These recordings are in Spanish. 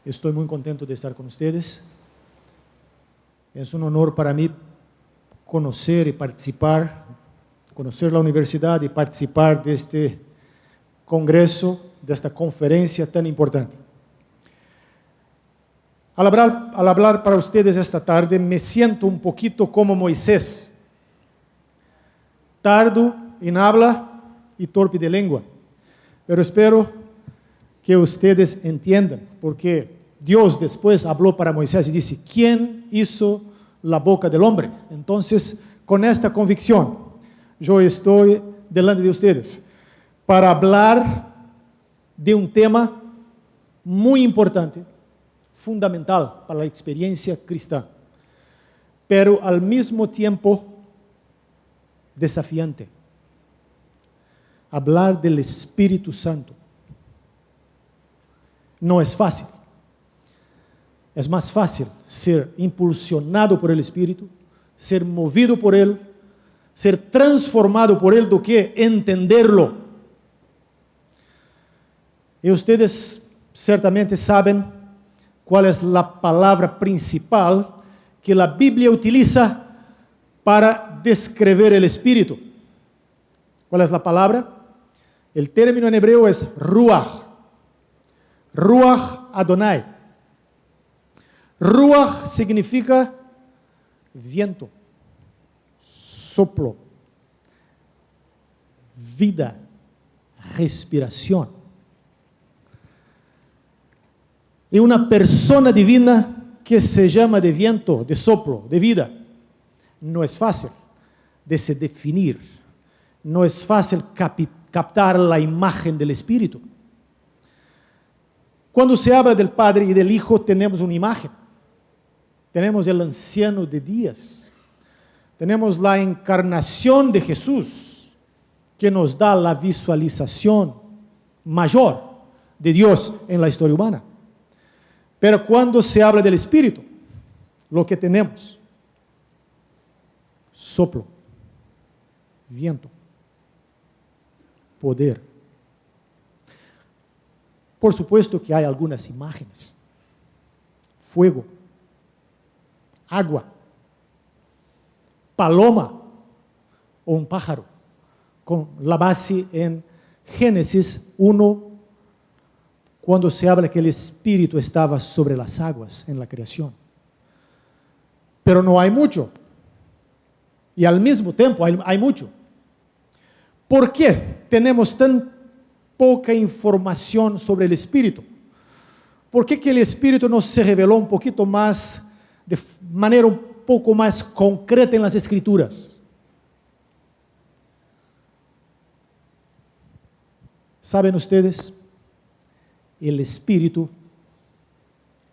Estoy muy contento de estar con ustedes. Es un honor para mí conocer y participar, conocer la universidad y participar de este congreso, de esta conferencia tan importante. Al hablar para ustedes esta tarde, me siento un poquito como Moisés, tardo en habla y torpe de lengua, pero espero que ustedes entiendan, porque Dios después habló para Moisés y dice, ¿quién hizo la boca del hombre? Entonces, con esta convicción, yo estoy delante de ustedes para hablar de un tema muy importante, fundamental para la experiencia cristiana, pero al mismo tiempo desafiante. Hablar del Espíritu Santo no es fácil. Es más fácil ser impulsionado por el Espíritu, ser movido por Él, ser transformado por Él do que entenderlo. Y ustedes certamente saben cuál es la palabra principal que la Biblia utiliza para describir el Espíritu. ¿Cuál es la palabra? El término en hebreo es ruach. Ruach Adonai. Ruach significa viento, soplo, vida, respiración. Y una persona divina que se llama de viento, de soplo, de vida, no es fácil de se definir, no es fácil captar la imagen del Espíritu. Cuando se habla del Padre y del Hijo, tenemos una imagen. Tenemos el anciano de días. Tenemos la encarnación de Jesús, que nos da la visualización mayor de Dios en la historia humana. Pero cuando se habla del Espíritu, lo que tenemos, soplo, viento, poder. Por supuesto que hay algunas imágenes, fuego, agua, paloma o un pájaro, con la base en Génesis 1, cuando se habla que el Espíritu estaba sobre las aguas en la creación. Pero no hay mucho, y al mismo tiempo hay mucho. ¿Por qué tenemos tan poca información sobre el Espíritu? ¿Por qué que el Espíritu no se reveló un poquito más, de manera un poco más concreta en las Escrituras? ¿Saben ustedes? El Espíritu,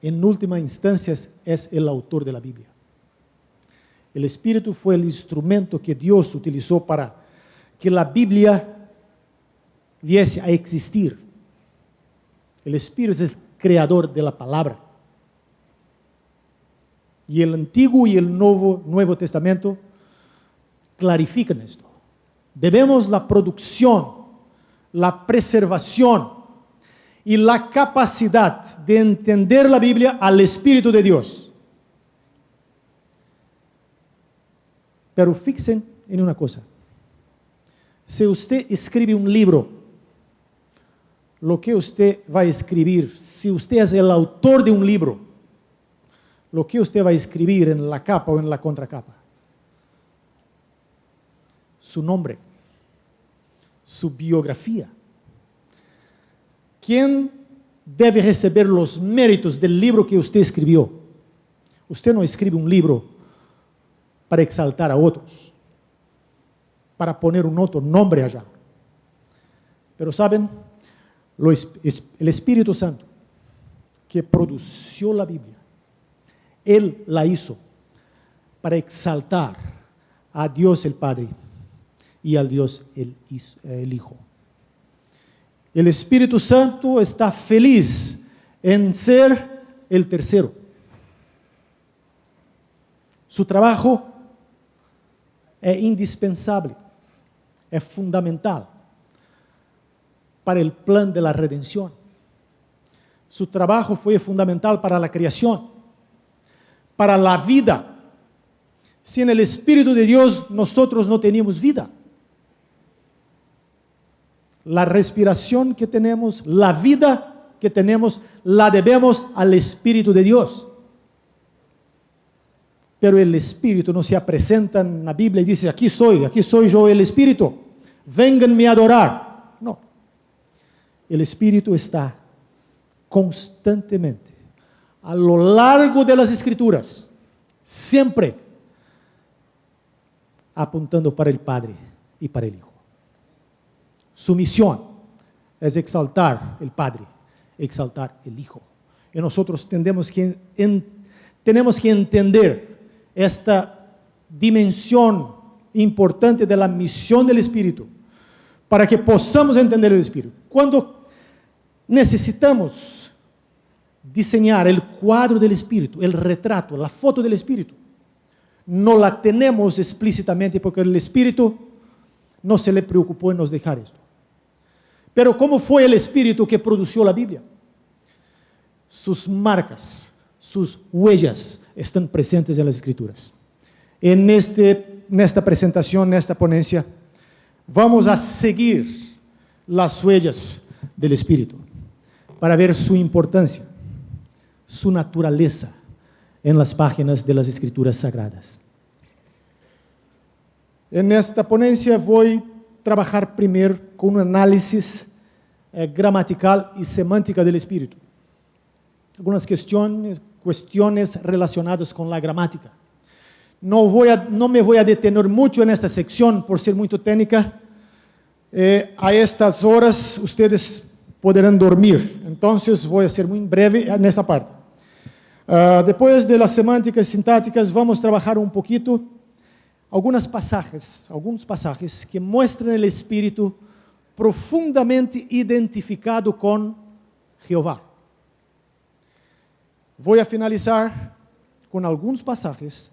en última instancia, es el autor de la Biblia. El Espíritu fue el instrumento que Dios utilizó para que la Biblia viese a existir. El Espíritu es el creador de la palabra. Y el Antiguo y el Nuevo Testamento clarifican esto. Debemos la producción, la preservación y la capacidad de entender la Biblia al Espíritu de Dios. Pero fíjense en una cosa. Si usted escribe un libro, lo que usted va a escribir, si usted es el autor de un libro, lo que usted va a escribir en la capa o en la contracapa, su nombre, su biografía. ¿Quién debe recibir los méritos del libro que usted escribió? Usted no escribe un libro para exaltar a otros, para poner un otro nombre allá. Pero ¿saben? El Espíritu Santo que produció la Biblia, Él la hizo para exaltar a Dios el Padre y a Dios el Hijo. El Espíritu Santo está feliz en ser el tercero. Su trabajo es indispensable, es fundamental para el plan de la redención. Su trabajo fue fundamental para la creación, para la vida. Sin el Espíritu de Dios, nosotros no teníamos vida. La respiración que tenemos, la vida que tenemos, la debemos al Espíritu de Dios. Pero el Espíritu no se presenta en la Biblia y dice, aquí soy yo el Espíritu, vénganme a adorar. No, el Espíritu está constantemente, a lo largo de las Escrituras, siempre apuntando para el Padre y para el Hijo. Su misión es exaltar el Padre, exaltar el Hijo. Y nosotros tenemos que entender esta dimensión importante de la misión del Espíritu, para que podamos entender el Espíritu. Cuando necesitamos diseñar el cuadro del Espíritu, el retrato, la foto del Espíritu, no la tenemos explícitamente porque el Espíritu no se le preocupó en nos dejar esto. Pero ¿cómo fue el Espíritu que produjo la Biblia? Sus marcas, sus huellas están presentes en las Escrituras. En esta presentación, en esta ponencia, vamos a seguir las huellas del Espíritu para ver su importancia, su naturaleza en las páginas de las Escrituras Sagradas. En esta ponencia voy a trabajar primero con un análisis gramatical y semántica del Espíritu. Algunas cuestiones relacionadas con la gramática. No me voy a detener mucho en esta sección por ser muy técnica. A estas horas ustedes podrán dormir, entonces voy a ser muy breve en esta parte. Después de las semánticas y sintácticas vamos a trabajar un poquito algunos pasajes que muestran el Espíritu profundamente identificado con Jehová. Voy a finalizar con algunos pasajes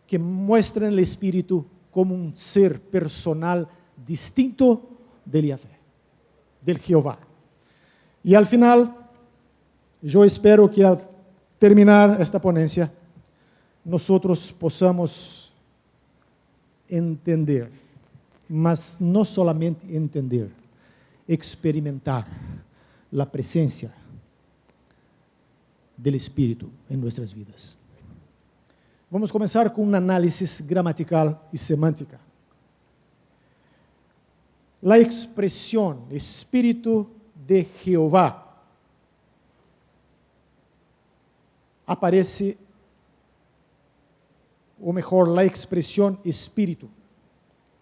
que muestran el Espíritu como un ser personal distinto del Yahvé, del Jehová. Y al final, yo espero que al terminar esta ponencia, nosotros podamos entender, mas no solamente entender, experimentar la presencia del Espíritu en nuestras vidas. Vamos a comenzar con un análisis gramatical y semántica. La expresión Espíritu de Jehová aparece, o mejor, la expresión Espíritu,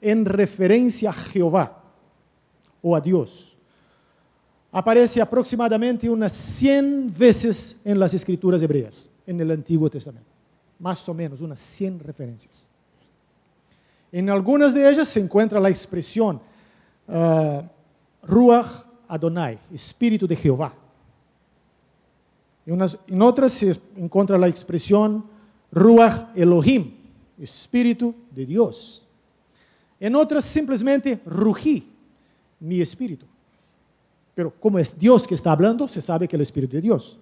en referencia a Jehová o a Dios, aparece aproximadamente unas 100 veces en las Escrituras hebreas, en el Antiguo Testamento. Más o menos, unas 100 referencias. En algunas de ellas se encuentra la expresión Ruach Adonai, Espíritu de Jehová. En otras se encuentra la expresión Ruach Elohim, Espíritu de Dios. En otras simplemente Rují, mi Espíritu. Pero como es Dios que está hablando, se sabe que es el Espíritu de Dios.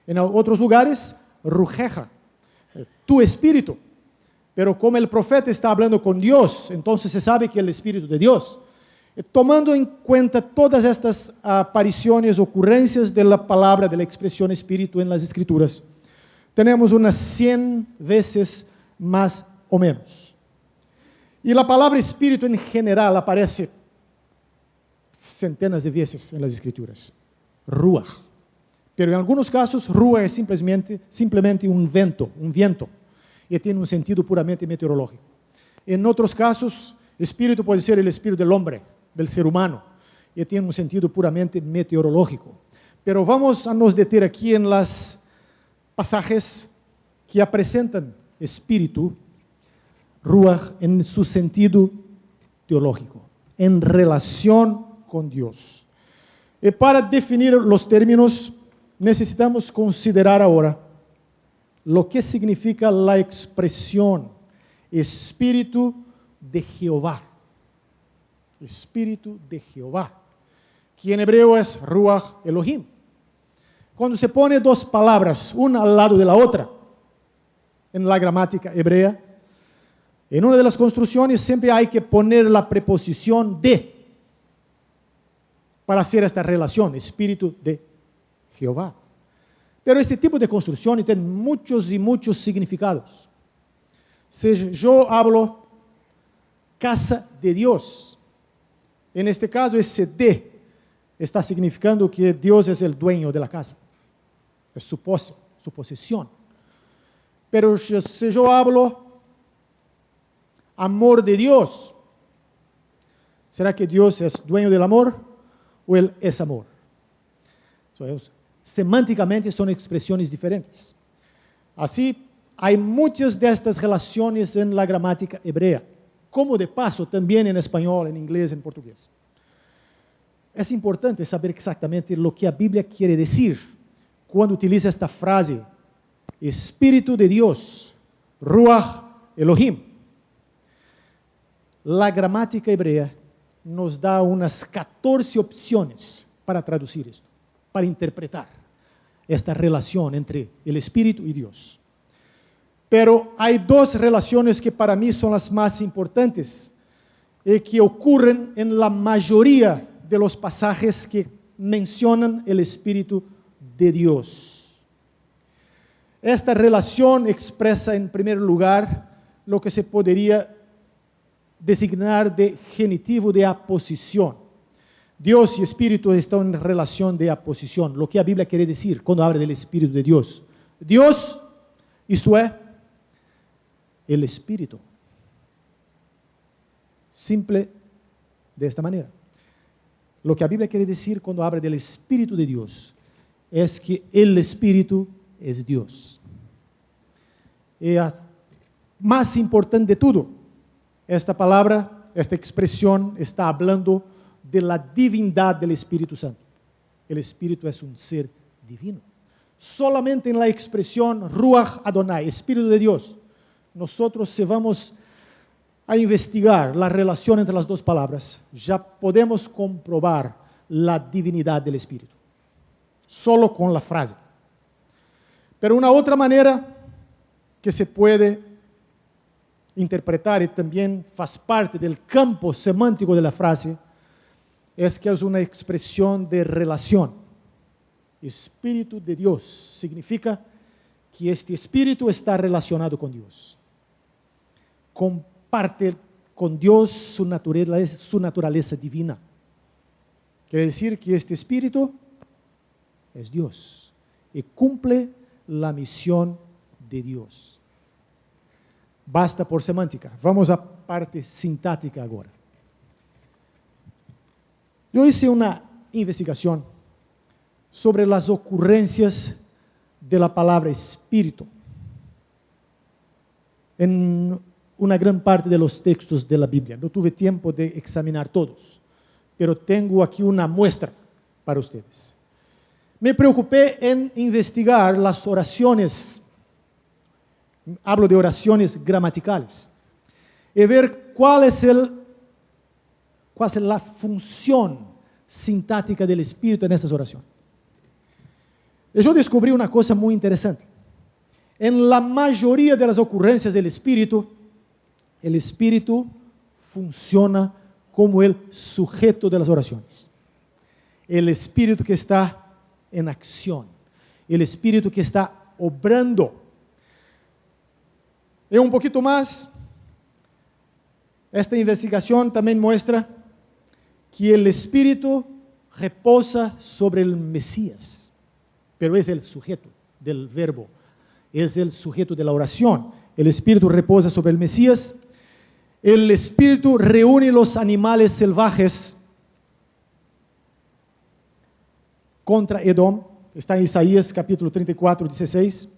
En otros lugares, Rujeja, tu Espíritu. Pero como el profeta está hablando con Dios, entonces se sabe que es el Espíritu de Dios. Tomando en cuenta todas estas apariciones, ocurrencias de la palabra, de la expresión Espíritu en las Escrituras, tenemos unas 100 veces más o menos. Y la palabra Espíritu en general aparece centenas de veces en las Escrituras. Ruach. Pero en algunos casos, Ruach es simplemente un viento, y tiene un sentido puramente meteorológico. En otros casos, Espíritu puede ser el espíritu del hombre, del ser humano, y tiene un sentido puramente meteorológico. Pero vamos a nos detener aquí en los pasajes que presentan Espíritu, Ruach, en su sentido teológico, en relación con Dios. Y para definir los términos, necesitamos considerar ahora lo que significa la expresión Espíritu de Jehová. Espíritu de Jehová, que en hebreo es Ruach Elohim. Cuando se pone dos palabras, una al lado de la otra, en la gramática hebrea, en una de las construcciones siempre hay que poner la preposición de para hacer esta relación, Espíritu de Jehová. Pero este tipo de construcción tiene muchos y muchos significados. Si yo hablo casa de Dios, en este caso ese de está significando que Dios es el dueño de la casa, es su posesión. Pero si yo hablo amor de Dios, ¿será que Dios es dueño del amor o Él es amor? Semánticamente son expresiones diferentes. Así, hay muchas de estas relaciones en la gramática hebrea, como de paso también en español, en inglés, en portugués. Es importante saber exactamente lo que la Biblia quiere decir cuando utiliza esta frase, Espíritu de Dios, Ruach Elohim. La gramática hebrea nos da unas 14 opciones para traducir esto, para interpretar esta relación entre el Espíritu y Dios. Pero hay dos relaciones que para mí son las más importantes y que ocurren en la mayoría de los pasajes que mencionan el Espíritu de Dios. Esta relación expresa en primer lugar lo que se podría designar de genitivo de aposición. Dios y Espíritu están en relación de aposición, lo que la Biblia quiere decir cuando habla del Espíritu de Dios. Dios, isto es, el Espíritu. Simple de esta manera. Lo que la Biblia quiere decir cuando habla del Espíritu de Dios es que el Espíritu es Dios. Y más importante de todo, esta palabra, esta expresión está hablando de la divindad del Espíritu Santo. El Espíritu es un ser divino. Solamente en la expresión Ruach Adonai, Espíritu de Dios, nosotros si vamos a investigar la relación entre las dos palabras, ya podemos comprobar la divinidad del Espíritu, solo con la frase. Pero una otra manera que se puede interpretar y también faz parte del campo semántico de la frase, es que es una expresión de relación. Espíritu de Dios significa que este Espíritu está relacionado con Dios. Comparte con Dios su naturaleza divina. Quiere decir que este Espíritu es Dios y cumple la misión de Dios. Basta por semántica. Vamos a parte sintática ahora. Yo hice una investigación sobre las ocurrencias de la palabra espíritu en una gran parte de los textos de la Biblia. No tuve tiempo de examinar todos, pero tengo aquí una muestra para ustedes. Me preocupé en investigar las oraciones, hablo de oraciones gramaticales, y ver cuál es la función sintática del Espíritu en esas oraciones. Y yo descubrí una cosa muy interesante. En la mayoría de las ocurrencias del Espíritu, el Espíritu funciona como el sujeto de las oraciones. El Espíritu que está en acción. El Espíritu que está obrando. Y un poquito más, esta investigación también muestra que el Espíritu reposa sobre el Mesías, pero es el sujeto del verbo, es el sujeto de la oración. El Espíritu reposa sobre el Mesías. El Espíritu reúne los animales salvajes contra Edom, está en Isaías capítulo 34, 16.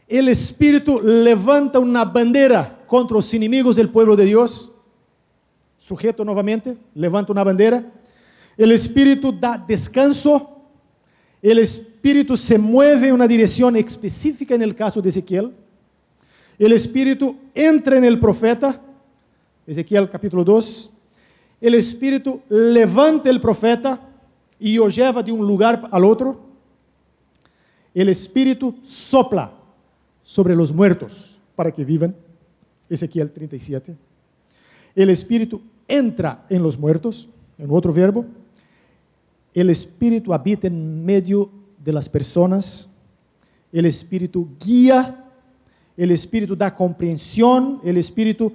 El Espíritu levanta una bandera contra los enemigos del pueblo de Dios, sujeto nuevamente, levanta una bandera. El Espíritu da descanso. El Espíritu se mueve en una dirección específica en el caso de Ezequiel. El Espíritu entra en el profeta, Ezequiel capítulo 2. El Espíritu levanta el profeta y lo lleva de un lugar al otro. el Espíritu sopla sobre los muertos para que vivan. Ezequiel 37. El Espíritu entra en los muertos, en otro verbo. El Espíritu habita en medio de las personas. El Espíritu guía. El Espíritu da comprensión. El Espíritu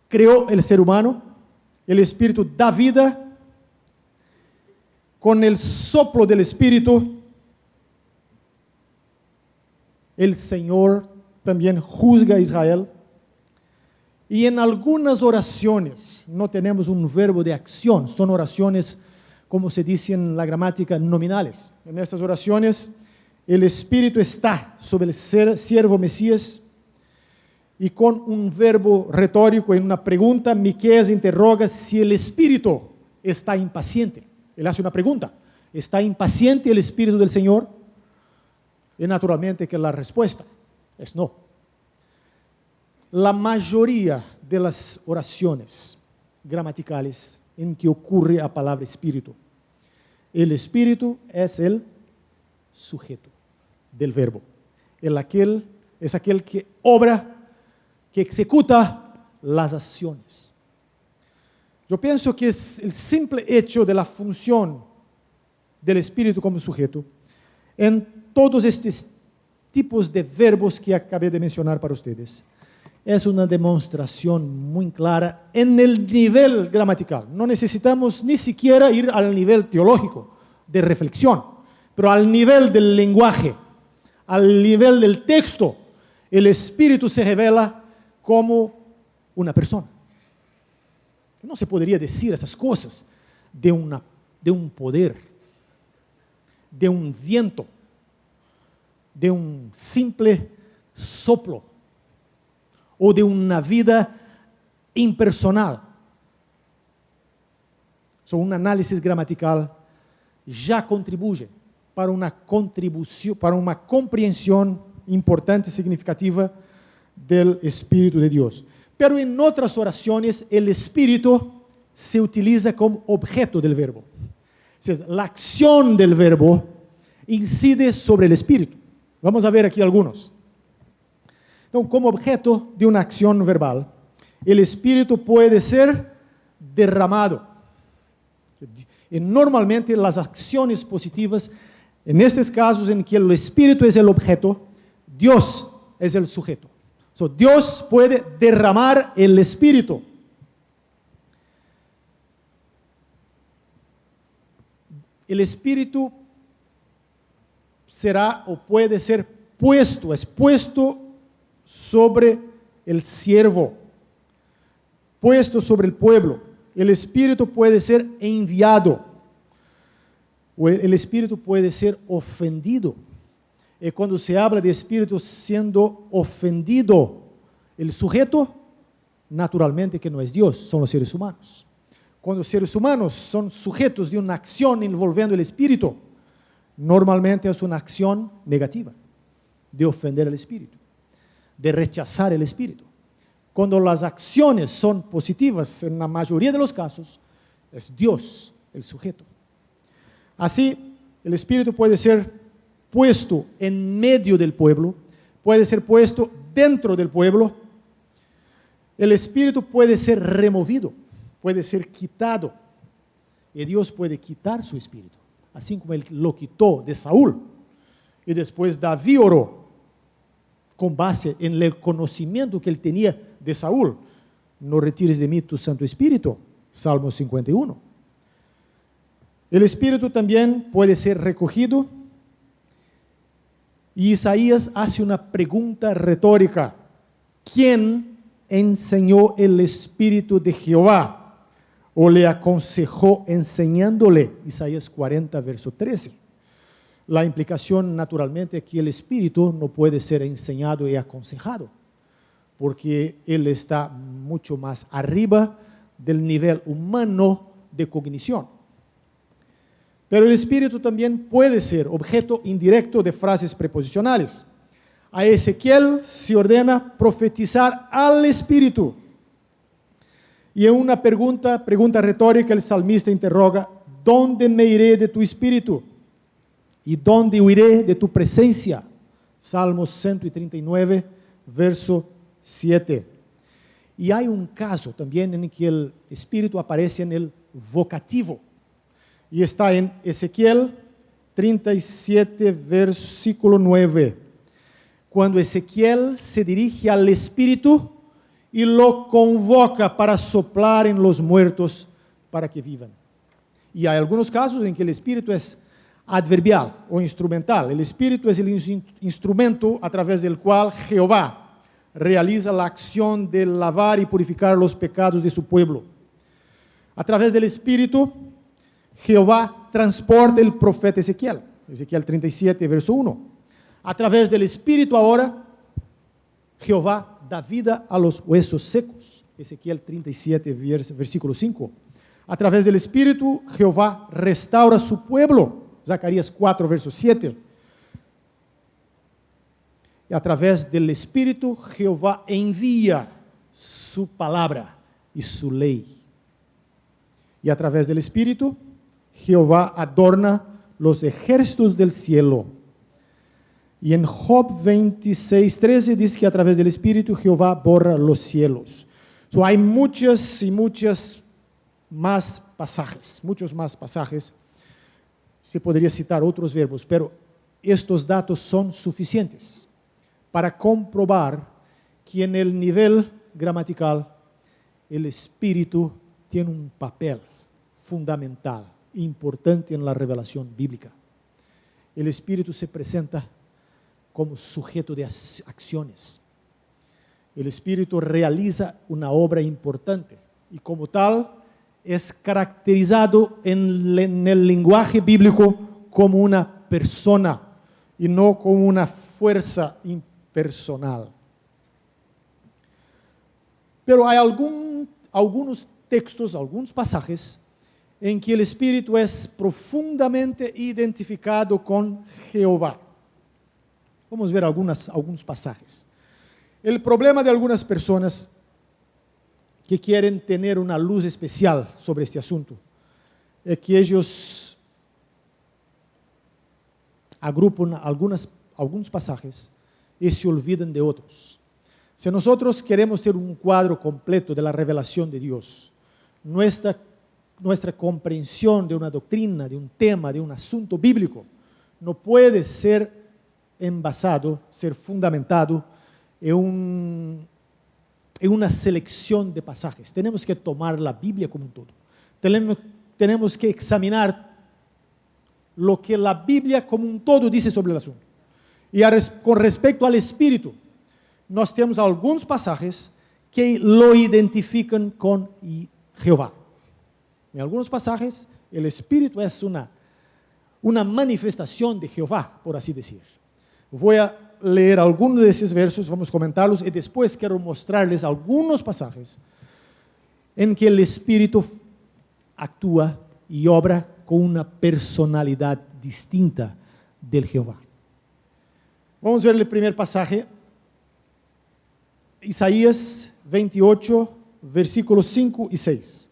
creó el ser humano. El Espíritu da vida. Con el soplo del Espíritu, el Señor también juzga a Israel. Y en algunas oraciones no tenemos un verbo de acción, son oraciones, como se dice en la gramática, nominales. En estas oraciones, el Espíritu está sobre el siervo Mesías y con un verbo retórico en una pregunta, Miqueas interroga si el Espíritu está impaciente. Él hace una pregunta, ¿está impaciente el Espíritu del Señor? Y naturalmente que la respuesta es no. La mayoría de las oraciones gramaticales en que ocurre la palabra Espíritu, el Espíritu es el sujeto del verbo. Es aquel que obra, que ejecuta las acciones. Yo pienso que es el simple hecho de la función del Espíritu como sujeto en todos estos tipos de verbos que acabé de mencionar para ustedes. Es una demostración muy clara en el nivel gramatical. No necesitamos ni siquiera ir al nivel teológico de reflexión, pero al nivel del lenguaje, al nivel del texto, el Espíritu se revela como una persona. No se podría decir esas cosas de un poder, de un viento, de un simple soplo o de una vida impersonal. Un análisis gramatical ya contribuye para una contribución, para una comprensión importante y significativa del Espíritu de Dios. Pero en otras oraciones el Espíritu se utiliza como objeto del verbo. O sea, la acción del verbo incide sobre el Espíritu. Vamos a ver aquí algunos. Entonces, como objeto de una acción verbal, el Espíritu puede ser derramado. Y normalmente las acciones positivas, en estos casos en que el Espíritu es el objeto, Dios es el sujeto. Dios puede derramar el Espíritu. El Espíritu será o puede ser puesto, es puesto sobre el siervo, puesto sobre el pueblo. El Espíritu puede ser enviado, o el Espíritu puede ser ofendido. Y cuando se habla de Espíritu siendo ofendido, el sujeto, naturalmente que no es Dios, son los seres humanos. Cuando los seres humanos son sujetos de una acción envolviendo el Espíritu, normalmente es una acción negativa, de ofender al Espíritu, de rechazar el Espíritu. Cuando las acciones son positivas, en la mayoría de los casos, es Dios el sujeto. Así, el Espíritu puede ser puesto en medio del pueblo, puede ser puesto dentro del pueblo. El Espíritu puede ser removido, puede ser quitado. Y Dios puede quitar su Espíritu, así como Él lo quitó de Saúl. Y después David oró con base en el conocimiento que él tenía de Saúl. No retires de mí tu Santo Espíritu, Salmo 51. El Espíritu también puede ser recogido. Y Isaías hace una pregunta retórica. ¿Quién enseñó el Espíritu de Jehová? ¿O le aconsejó enseñándole? Isaías 40, verso 13. La implicación naturalmente es que el Espíritu no puede ser enseñado y aconsejado, porque Él está mucho más arriba del nivel humano de cognición. Pero el Espíritu también puede ser objeto indirecto de frases preposicionales. A Ezequiel se ordena profetizar al Espíritu. Y en una pregunta retórica, el salmista interroga, ¿dónde me iré de tu Espíritu? ¿Y dónde huiré de tu presencia? Salmos 139, verso 7. Y hay un caso también en que el Espíritu aparece en el vocativo. Y está en Ezequiel 37, versículo 9. Cuando Ezequiel se dirige al Espíritu y lo convoca para soplar en los muertos para que vivan. Y hay algunos casos en que el Espíritu es adverbial o instrumental. El Espíritu es el instrumento a través del cual Jehová realiza la acción de lavar y purificar los pecados de su pueblo. A través del Espíritu, Jehová transporta el profeta Ezequiel, Ezequiel 37, verso 1. A través del Espíritu ahora, Jehová da vida a los huesos secos, Ezequiel 37, versículo 5. A través del Espíritu, Jehová restaura su pueblo, Zacarías 4, verso 7. Y a través del Espíritu, Jehová envía su palabra y su ley. Y a través del Espíritu, Jehová adorna los ejércitos del cielo. Y en Job 26, 13 dice que a través del Espíritu Jehová borra los cielos. Hay muchos más pasajes. Se podría citar otros verbos, pero estos datos son suficientes para comprobar que en el nivel gramatical el Espíritu tiene un papel fundamental, importante en la revelación bíblica. El Espíritu se presenta como sujeto de acciones. El Espíritu realiza una obra importante y como tal es caracterizado en el lenguaje bíblico como una persona y no como una fuerza impersonal. Pero hay algunos textos, algunos pasajes en que el Espíritu es profundamente identificado con Jehová. Vamos a ver algunos pasajes. El problema de algunas personas que quieren tener una luz especial sobre este asunto es que ellos agrupan algunos pasajes y se olvidan de otros. Si nosotros queremos tener un cuadro completo de la revelación de Dios, nuestra comprensión de una doctrina, de un tema, de un asunto bíblico, no puede ser envasado, ser fundamentado en una selección de pasajes. Tenemos que tomar la Biblia como un todo. Tenemos que examinar lo que la Biblia como un todo dice sobre el asunto. Y con respecto al Espíritu, nós temos alguns pasajes que lo identifican con Jehová. En algunos pasajes, el Espíritu es una manifestación de Jehová, por así decir. Voy a leer algunos de esos versos, vamos a comentarlos y después quiero mostrarles algunos pasajes en que el Espíritu actúa y obra con una personalidad distinta del Jehová. Vamos a ver el primer pasaje. Isaías 28, versículos 5 y 6.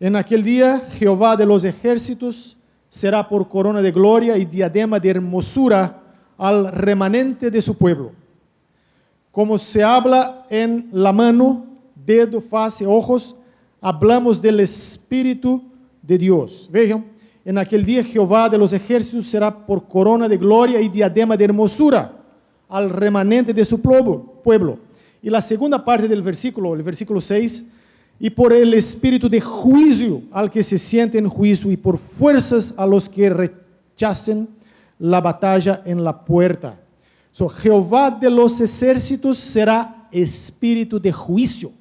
En aquel día, Jehová de los ejércitos será por corona de gloria y diadema de hermosura al remanente de su pueblo. Como se habla en la mano, dedo, faz, ojos, hablamos del Espíritu de Dios. Vean, en aquel día Jehová de los ejércitos será por corona de gloria y diadema de hermosura al remanente de su pueblo. Y la segunda parte del versículo, el versículo 6, y por el espíritu de juicio al que se siente en juicio y por fuerzas a los que rechacen la batalla en la puerta. Jehová de los ejércitos será espíritu de juicio.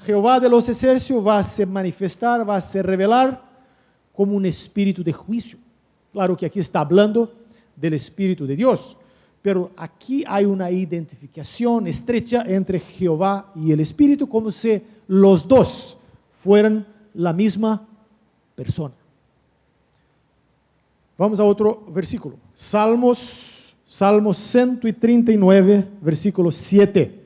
Jehová de los ejércitos va a se manifestar, va a se revelar como un espíritu de juicio. Claro que aquí está hablando del Espíritu de Dios, pero aquí hay una identificación estrecha entre Jehová y el Espíritu, como si los dos fueran la misma persona. Vamos a otro versículo. Salmos 139, versículo 7.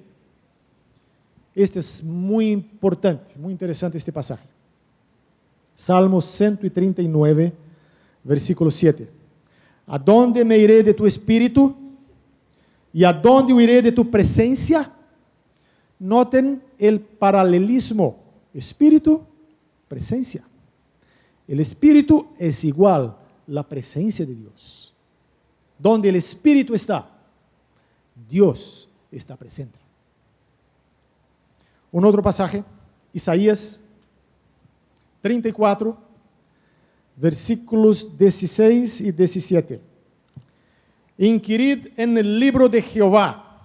Este es muy importante, muy interesante este pasaje. Salmos 139, versículo 7. ¿A dónde me iré de tu espíritu? ¿Y a dónde huiré de tu presencia? Noten el paralelismo. Espíritu, presencia. El espíritu es igual la presencia de Dios. Donde el espíritu está, Dios está presente. Un otro pasaje, Isaías 34, versículos 16 y 17. Inquirid en el libro de Jehová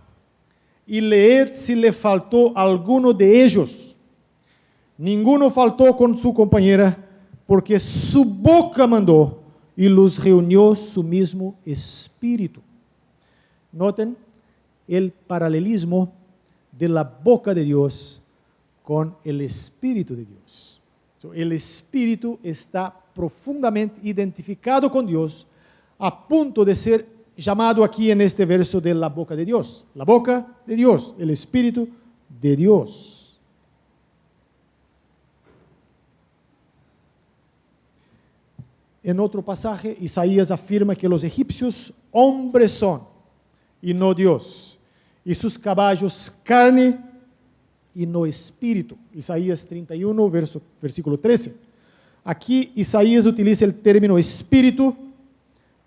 y leed si le faltó alguno de ellos. Ninguno faltó con su compañera, porque su boca mandó y los reunió su mismo espíritu. Noten el paralelismo de la boca de Dios con el espíritu de Dios. El espíritu está profundamente identificado con Dios, a punto de ser llamado aquí en este verso de la boca de Dios. La boca de Dios, el espíritu de Dios. En otro pasaje, Isaías afirma que los egipcios hombres son y no Dios, y sus caballos carne y no espíritu. Isaías 31, versículo 13. Aquí Isaías utiliza el término espíritu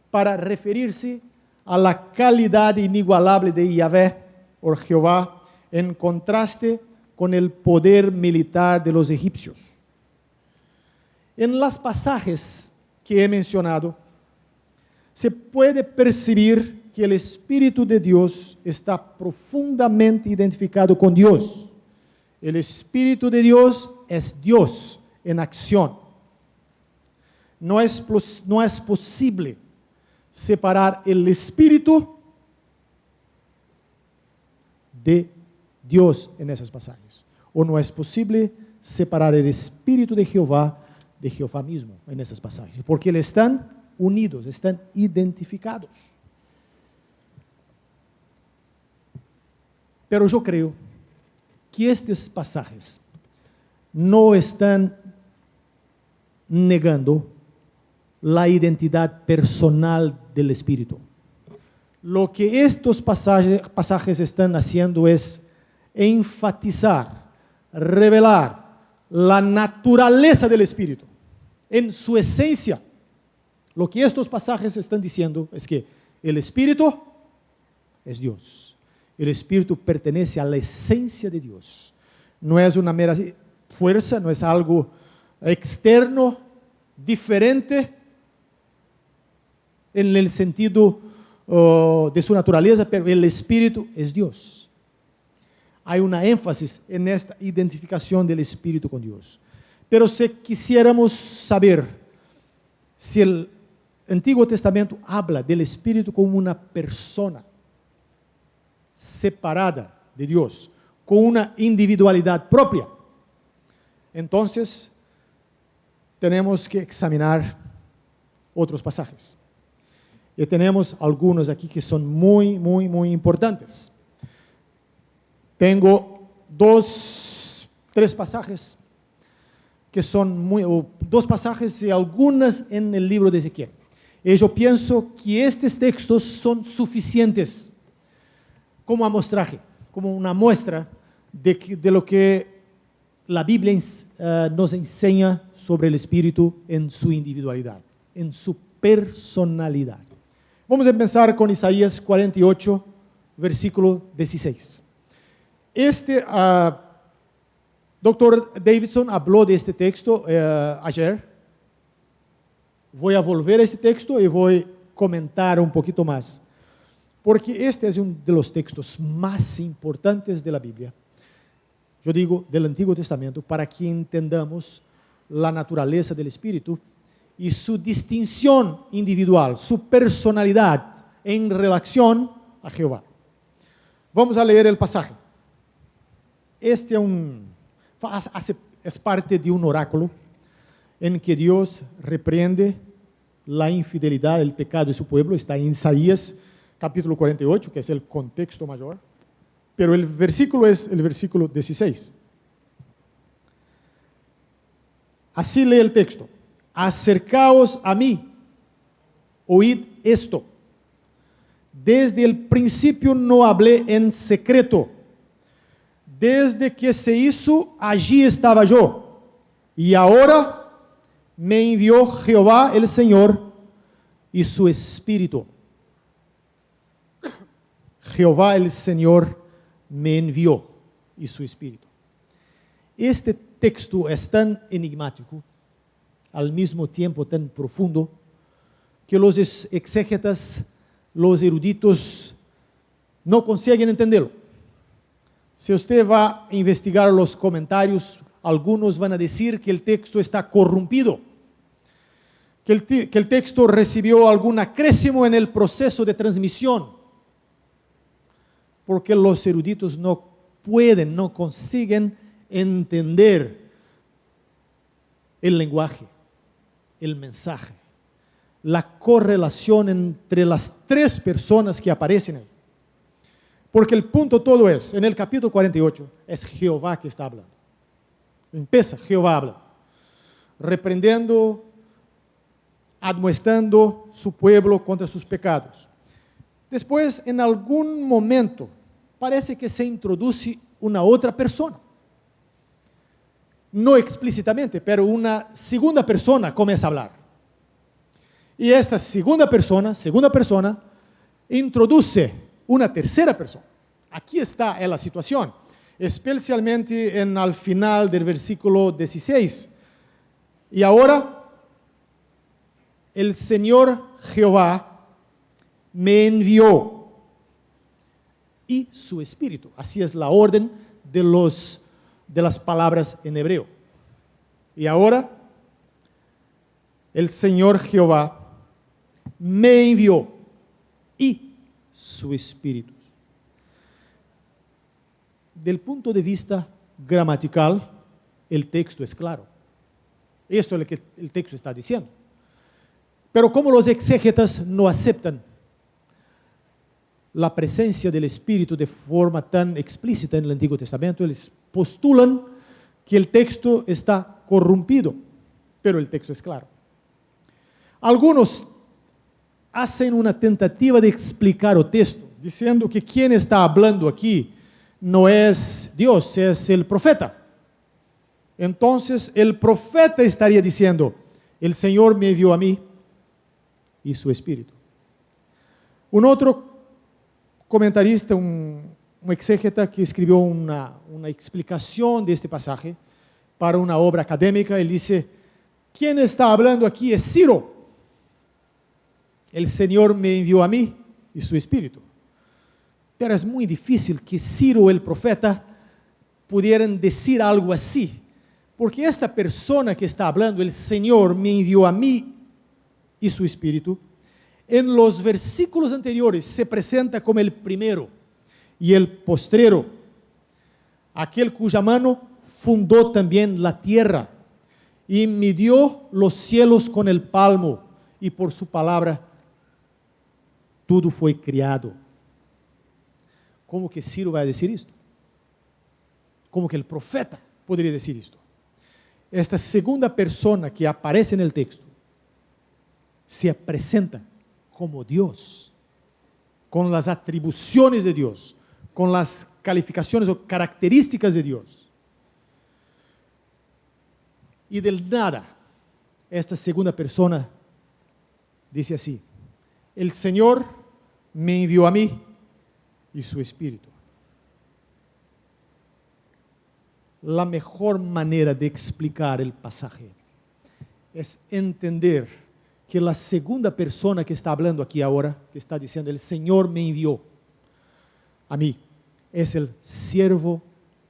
para referirse a la calidad inigualable de Yahvé o Jehová, en contraste con el poder militar de los egipcios. En los pasajes que he mencionado, se puede percibir que el Espíritu de Dios está profundamente identificado con Dios. El Espíritu de Dios es Dios en acción. No es posible separar el Espíritu de Dios en esos pasajes. O no es posible separar el Espíritu de Jehová mismo en esos pasajes, porque eles están unidos, están identificados. Pero yo creo que estos pasajes no están negando la identidad personal del Espíritu. Lo que estos pasajes están haciendo es enfatizar, revelar la naturaleza del Espíritu. En su esencia, lo que estos pasajes están diciendo es que el Espíritu es Dios. El Espíritu pertenece a la esencia de Dios. No es una mera fuerza, no es algo externo, diferente en el sentido de su naturaleza, pero el Espíritu es Dios. Hay una énfasis en esta identificación del Espíritu con Dios. Pero si quisiéramos saber si el Antiguo Testamento habla del Espíritu como una persona separada de Dios, con una individualidad propia, entonces tenemos que examinar otros pasajes. Y tenemos algunos aquí que son muy, muy, muy importantes. Tengo tres pasajes que son dos pasajes y algunas en el libro de Ezequiel. Y yo pienso que estos textos son suficientes como amostraje, como una muestra de lo que la Biblia nos enseña sobre el Espíritu en su individualidad, en su personalidad. Vamos a empezar con Isaías 48, versículo 16. Dr. Davidson habló de este texto ayer. Voy a volver a este texto y voy a comentar un poquito más, porque este es uno de los textos más importantes de la Biblia, yo digo del Antiguo Testamento, para que entendamos la naturaleza del Espíritu y su distinción individual, su personalidad en relación a Jehová. Vamos a leer el pasaje. Este es parte de un oráculo en que Dios reprende la infidelidad, el pecado de su pueblo. Está en Isaías capítulo 48, que es el contexto mayor, pero el versículo es el versículo 16. Así lee el texto: acercaos a mí oíd esto. Desde el principio no hablé en secreto. Desde que se hizo, allí estaba yo. Y ahora me envió Jehová el Señor y su Espíritu. Jehová el Señor me envió y su Espíritu. Este texto es tan enigmático, al mismo tiempo tan profundo, que los exégetas, los eruditos, no consiguen entenderlo. Si usted va a investigar los comentarios, algunos van a decir que el texto está corrompido, que el texto recibió algún acréscimo en el proceso de transmisión, porque los eruditos no pueden, no consiguen entender el lenguaje, el mensaje, la correlación entre las tres personas que aparecen ahí. Porque el punto todo es, en el capítulo 48, es Jehová que está hablando. Empieza, Jehová habla, reprendiendo, admoestando su pueblo contra sus pecados. Después, en algún momento, parece que se introduce una otra persona. No explícitamente, pero una segunda persona comienza a hablar. Y esta segunda persona, introduce una tercera persona. Aquí está la situación, especialmente al final del versículo 16. Y ahora, el Señor Jehová me envió y su Espíritu. Así es la orden de las palabras en hebreo. Y ahora, el Señor Jehová me envió y su Espíritu. Del punto de vista gramatical, el texto es claro. Esto es lo que el texto está diciendo. Pero como los exégetas no aceptan la presencia del Espíritu de forma tan explícita en el Antiguo Testamento, ellos postulan que el texto está corrompido, pero el texto es claro. Algunos hacen una tentativa de explicar el texto, diciendo que quien está hablando aquí no es Dios, es el profeta. Entonces el profeta estaría diciendo, el Señor me envió a mí y su Espíritu. Un otro comentarista, un exégeta que escribió una explicación de este pasaje para una obra académica, él dice, quien está hablando aquí es Ciro. El Señor me envió a mí y su Espíritu. Pero es muy difícil que Ciro, el profeta, pudieran decir algo así, porque esta persona que está hablando, el Señor me envió a mí y su Espíritu, en los versículos anteriores se presenta como el primero y el postrero, aquel cuya mano fundó también la tierra y midió los cielos con el palmo, y por su palabra todo fue criado. ¿Cómo que Ciro va a decir esto? ¿Cómo que el profeta podría decir esto? Esta segunda persona que aparece en el texto se presenta como Dios, con las atribuciones de Dios, con las calificaciones o características de Dios. Y del nada, esta segunda persona dice así, el Señor me envió a mí y su Espíritu. La mejor manera de explicar el pasaje es entender que la segunda persona que está hablando aquí ahora, que está diciendo el Señor me envió a mí, es el siervo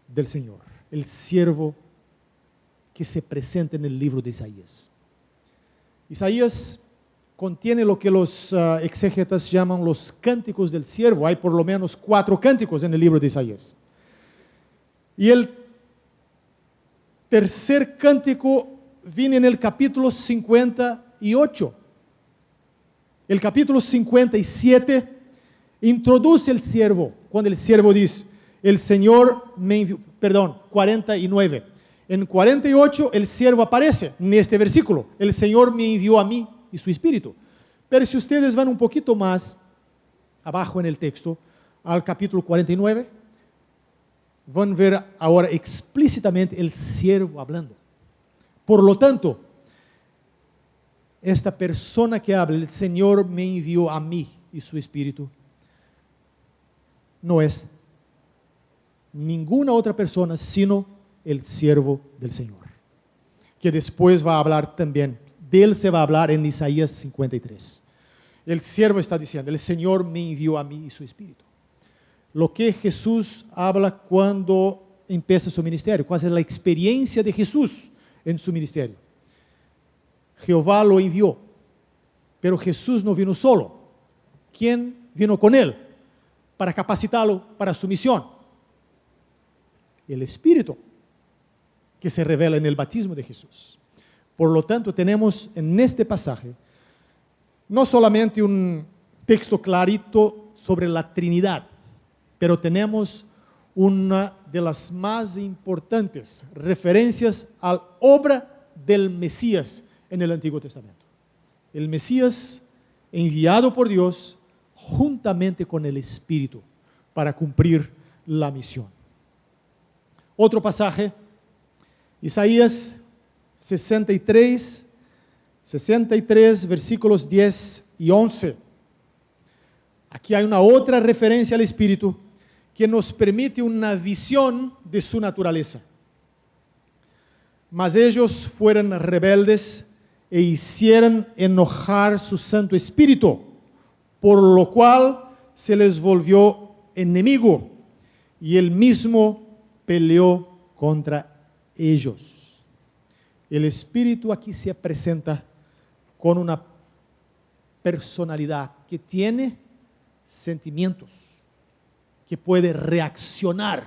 del Señor, el siervo que se presenta en el libro de Isaías. Isaías contiene lo que los exégetas llaman los cánticos del siervo. Hay por lo menos 4 cánticos en el libro de Isaías. Y el tercer cántico viene en el capítulo 58. El capítulo 57 introduce el siervo, cuando el siervo dice, el Señor me envió, 49. En 48 el siervo aparece en este versículo, el Señor me envió a mí y su Espíritu. Pero si ustedes van un poquito más abajo en el texto, al capítulo 49, van a ver ahora explícitamente el siervo hablando. Por lo tanto, esta persona que habla, el Señor me envió a mí y su Espíritu, no es ninguna otra persona sino el siervo del Señor, que después va a hablar también, de él se va a hablar en Isaías 53. El siervo está diciendo, el Señor me envió a mí y su Espíritu. Lo que Jesús habla cuando empieza su ministerio, cuál es la experiencia de Jesús en su ministerio. Jehová lo envió, pero Jesús no vino solo. ¿Quién vino con él para capacitarlo para su misión? El Espíritu que se revela en el bautismo de Jesús. Por lo tanto, tenemos en este pasaje no solamente un texto clarito sobre la Trinidad, pero tenemos una de las más importantes referencias a la obra del Mesías en el Antiguo Testamento. El Mesías enviado por Dios juntamente con el Espíritu para cumplir la misión. Otro pasaje, Isaías 63, versículos 10 y 11. Aquí hay una otra referencia al Espíritu que nos permite una visión de su naturaleza. Mas ellos fueron rebeldes e hicieron enojar su Santo Espíritu, por lo cual se les volvió enemigo y él mismo peleó contra ellos. El Espíritu aquí se presenta con una personalidad que tiene sentimientos, que puede reaccionar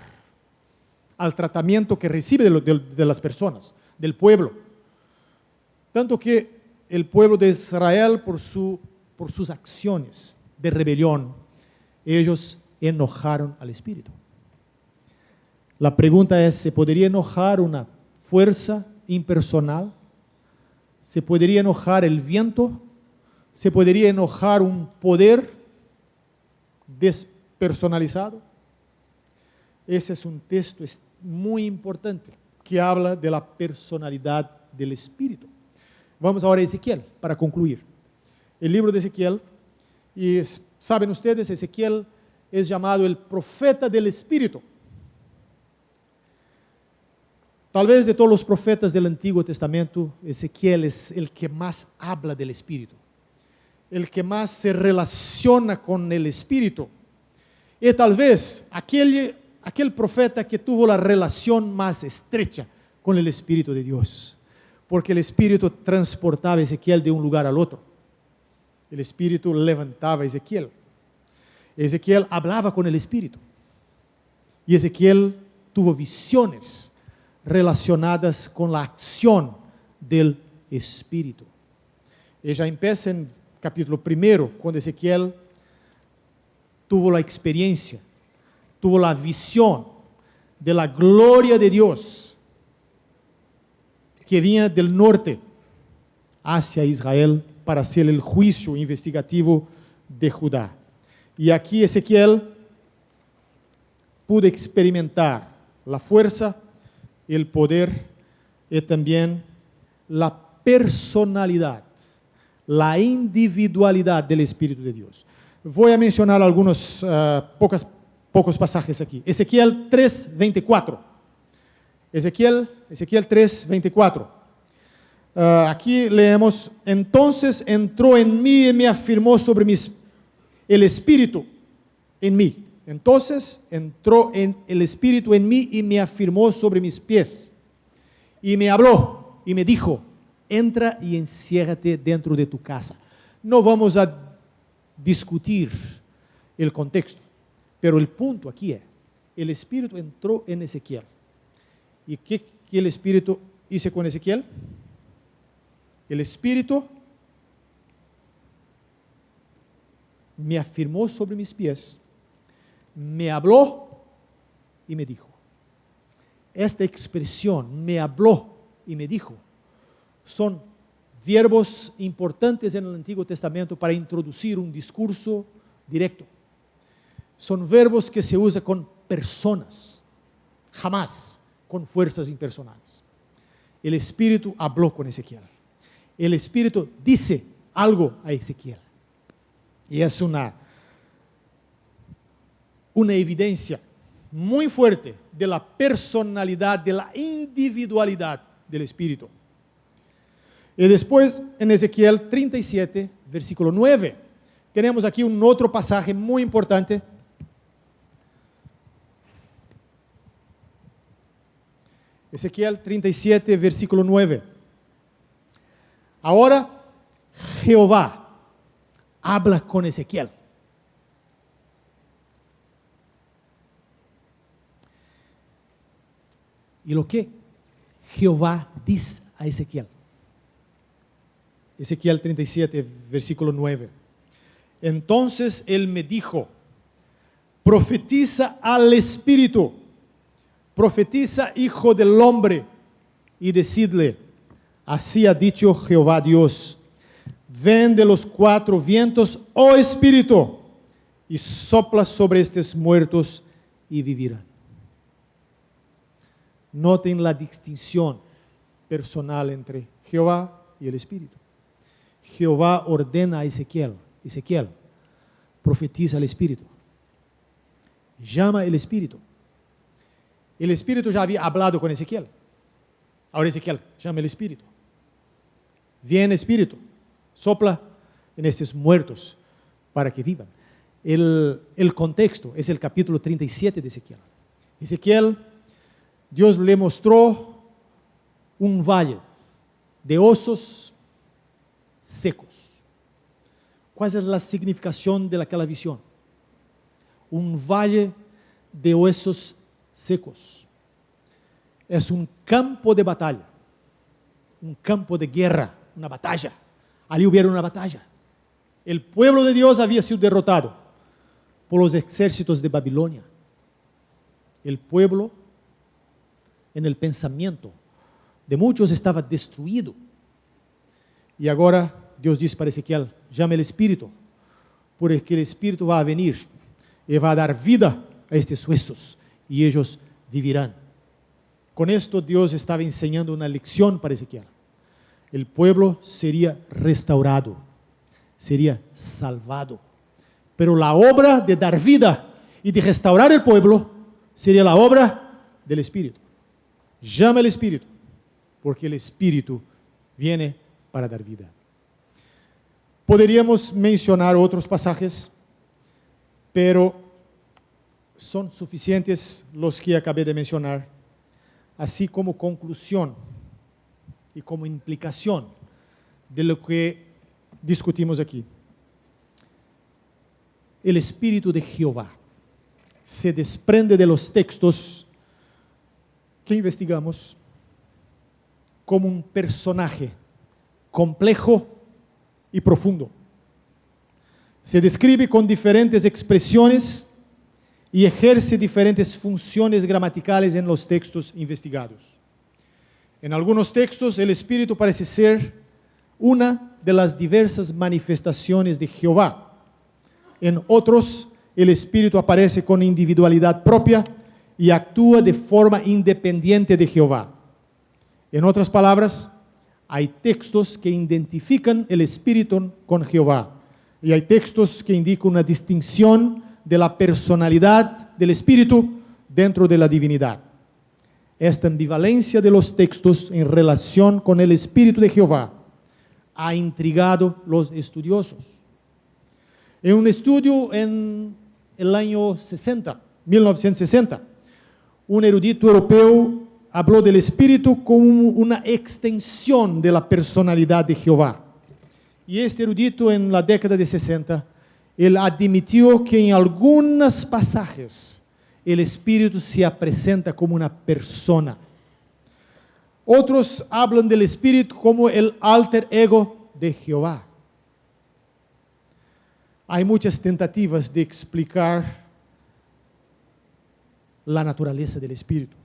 al tratamiento que recibe de las personas, del pueblo. Tanto que el pueblo de Israel, por sus acciones de rebelión, ellos enojaron al Espíritu. La pregunta es, ¿se podría enojar una fuerza impersonal? ¿Se podría enojar el viento? ¿Se podría enojar un poder despersonalizado? Ese es un texto muy importante que habla de la personalidad del Espíritu. Vamos ahora a Ezequiel para concluir. El libro de Ezequiel, y saben ustedes, Ezequiel es llamado el profeta del Espíritu. Tal vez de todos los profetas del Antiguo Testamento, Ezequiel es el que más habla del Espíritu, el que más se relaciona con el Espíritu. Y tal vez aquel profeta que tuvo la relación más estrecha con el Espíritu de Dios, porque el Espíritu transportaba a Ezequiel de un lugar al otro. El Espíritu levantaba a Ezequiel. Ezequiel hablaba con el Espíritu. Y Ezequiel tuvo visiones relacionadas con la acción del Espíritu. Ella empieza en capítulo 1, cuando Ezequiel tuvo la experiencia, tuvo la visión de la gloria de Dios que venía del norte hacia Israel para hacer el juicio investigativo de Judá. Y aquí Ezequiel pudo experimentar la fuerza, el poder y también la personalidad, la individualidad del Espíritu de Dios. Voy a mencionar algunos pocos pasajes aquí. Ezequiel 3:24. Ezequiel 3:24. Aquí leemos, entonces entró en mí y me afirmó sobre el Espíritu en mí. Entonces entró el Espíritu en mí y me afirmó sobre mis pies. Y me habló y me dijo, entra y enciérrate dentro de tu casa. No vamos a discutir el contexto, pero el punto aquí es, el Espíritu entró en Ezequiel. ¿Y qué el Espíritu hizo con Ezequiel? El Espíritu me afirmó sobre mis pies, me habló y me dijo. Esta expresión, me habló y me dijo, son verbos importantes en el Antiguo Testamento para introducir un discurso directo. Son verbos que se usan con personas, jamás con fuerzas impersonales. El Espíritu habló con Ezequiel. El Espíritu dice algo a Ezequiel. Y es una evidencia muy fuerte de la personalidad, de la individualidad del Espíritu. Y después, en Ezequiel 37, versículo 9, tenemos aquí un otro pasaje muy importante. Ezequiel 37, versículo 9. Ahora Jehová habla con Ezequiel. Y lo que Jehová dice a Ezequiel. Ezequiel 37, versículo 9. Entonces él me dijo, profetiza al Espíritu, profetiza, hijo del hombre, y decidle, así ha dicho Jehová Dios, ven de los cuatro vientos, oh Espíritu, y sopla sobre estos muertos y vivirán. Noten la distinción personal entre Jehová y el Espíritu. Jehová ordena a Ezequiel, Ezequiel, profetiza al Espíritu. Llama el Espíritu. El Espíritu ya había hablado con Ezequiel. Ahora Ezequiel llama el Espíritu. Viene Espíritu, sopla en estos muertos para que vivan. El contexto es el capítulo 37 de Ezequiel. Ezequiel, Dios le mostró un valle de osos secos. ¿Cuál es la significación de aquella visión? Un valle de huesos secos. Es un campo de batalla, un campo de guerra, una batalla. Allí hubiera una batalla. El pueblo de Dios había sido derrotado por los ejércitos de Babilonia. El pueblo, en el pensamiento de muchos, estaba destruido. Y ahora Dios dice para Ezequiel, llame el Espíritu, porque el Espíritu va a venir y va a dar vida a estos huesos y ellos vivirán. Con esto Dios estaba enseñando una lección para Ezequiel. El pueblo sería restaurado, sería salvado. Pero la obra de dar vida y de restaurar el pueblo sería la obra del Espíritu. Llama al Espíritu, porque el Espíritu viene para dar vida. Podríamos mencionar otros pasajes, pero son suficientes los que acabé de mencionar, así como conclusión y como implicación de lo que discutimos aquí. El Espíritu de Jehová se desprende de los textos que investigamos como un personaje complejo y profundo. Se describe con diferentes expresiones y ejerce diferentes funciones gramaticales en los textos investigados. En algunos textos, el Espíritu parece ser una de las diversas manifestaciones de Jehová. En otros, el Espíritu aparece con individualidad propia y actúa de forma independiente de Jehová. En otras palabras, hay textos que identifican el Espíritu con Jehová y hay textos que indican una distinción de la personalidad del Espíritu dentro de la divinidad. Esta ambivalencia de los textos en relación con el Espíritu de Jehová ha intrigado a los estudiosos. En un estudio en el año 1960, un erudito europeo habló del Espíritu como una extensión de la personalidad de Jehová. Y este erudito, en la década de 60, él admitió que en algunos pasajes el Espíritu se presenta como una persona. Otros hablan del Espíritu como el alter ego de Jehová. Hay muchas tentativas de explicar la naturaleza del Espíritu,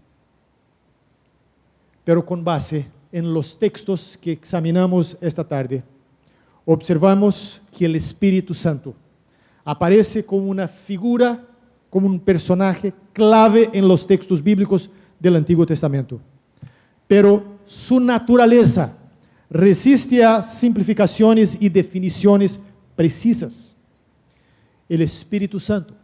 pero con base en los textos que examinamos esta tarde, observamos que el Espíritu Santo aparece como una figura, como un personaje clave en los textos bíblicos del Antiguo Testamento. Pero su naturaleza resiste a simplificaciones y definiciones precisas. El Espíritu Santo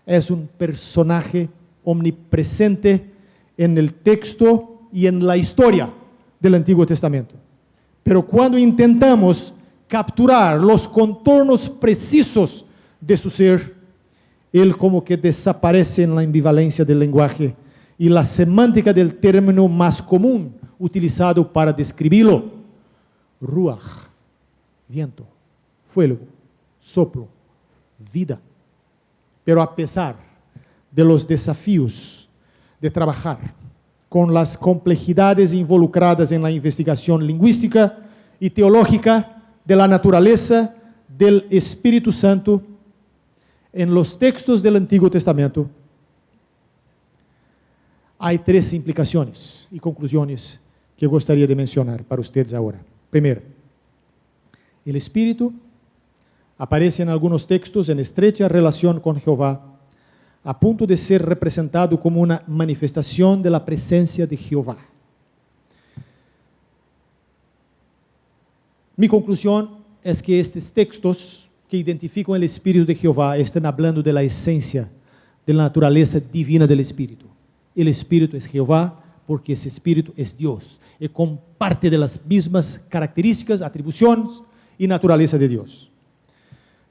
es un personaje omnipresente en el texto y en la historia del Antiguo Testamento. Pero cuando intentamos capturar los contornos precisos de su ser, él como que desaparece en la ambivalencia del lenguaje y la semántica del término más común utilizado para describirlo: ruach, viento, fuego, soplo, vida. Pero a pesar de los desafíos de trabajar con las complejidades involucradas en la investigación lingüística y teológica de la naturaleza del Espíritu Santo en los textos del Antiguo Testamento, hay 3 implicaciones y conclusiones que gostaria de mencionar para ustedes ahora. Primero, el Espíritu aparece en algunos textos en estrecha relación con Jehová, a punto de ser representado como una manifestación de la presencia de Jehová. Mi conclusión es que estos textos que identifican el Espíritu de Jehová están hablando de la esencia, de la naturaleza divina del Espíritu. El Espíritu es Jehová porque ese Espíritu es Dios y comparte de las mismas características, atribuciones y naturaleza de Dios.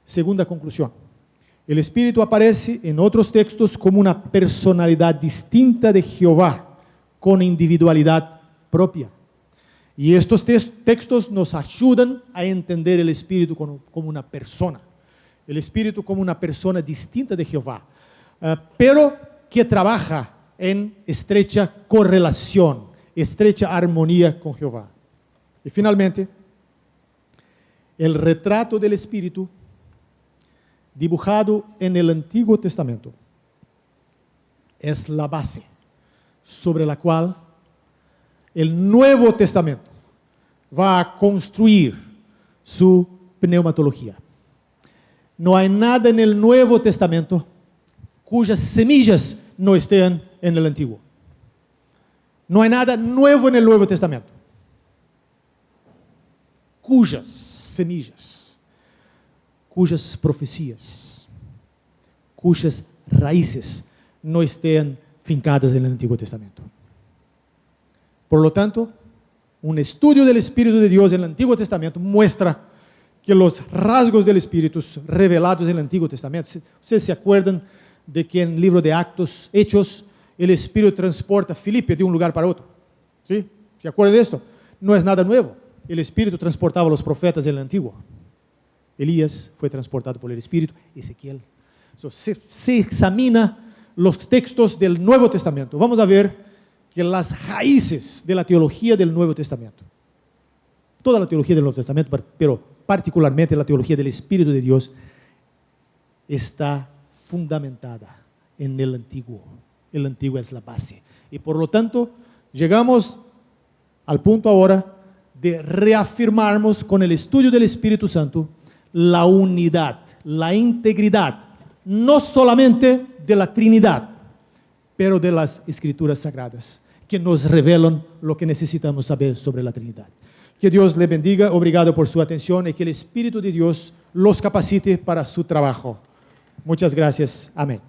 Segunda conclusión: el Espíritu aparece en otros textos como una personalidad distinta de Jehová, con individualidad propia. Y estos textos nos ayudan a entender el Espíritu como una persona. El Espíritu como una persona distinta de Jehová, pero que trabaja en estrecha correlación, estrecha armonía con Jehová. Y finalmente, el retrato del Espíritu dibujado en el Antiguo Testamento es la base sobre la cual el Nuevo Testamento va a construir su pneumatología. No hay nada en el Nuevo Testamento cuyas semillas no estén en el Antiguo. No hay nada nuevo en el Nuevo Testamento cujas semillas, cujas profecías, cujas raíces no estén fincadas en el Antiguo Testamento. Por lo tanto, un estudio del Espíritu de Dios en el Antiguo Testamento muestra que los rasgos del Espíritu revelados en el Antiguo Testamento, ustedes se acuerdan de que en el libro de Hechos, el Espíritu transporta a Filipe de un lugar para otro. ¿Sí? ¿Se acuerdan de esto? No es nada nuevo. El Espíritu transportaba a los profetas en el Antiguo. Elías fue transportado por el Espíritu, Ezequiel. Se examina los textos del Nuevo Testamento. Vamos a ver que las raíces de la teología del Nuevo Testamento, toda la teología del Nuevo Testamento, pero particularmente la teología del Espíritu de Dios, está fundamentada en el Antiguo. El Antiguo es la base. Y por lo tanto, llegamos al punto ahora de reafirmarnos con el estudio del Espíritu Santo la unidad, la integridad, no solamente de la Trinidad, pero de las Escrituras Sagradas, que nos revelan lo que necesitamos saber sobre la Trinidad. Que Dios le bendiga, obrigado por su atención y que el Espíritu de Dios los capacite para su trabajo. Muchas gracias. Amén.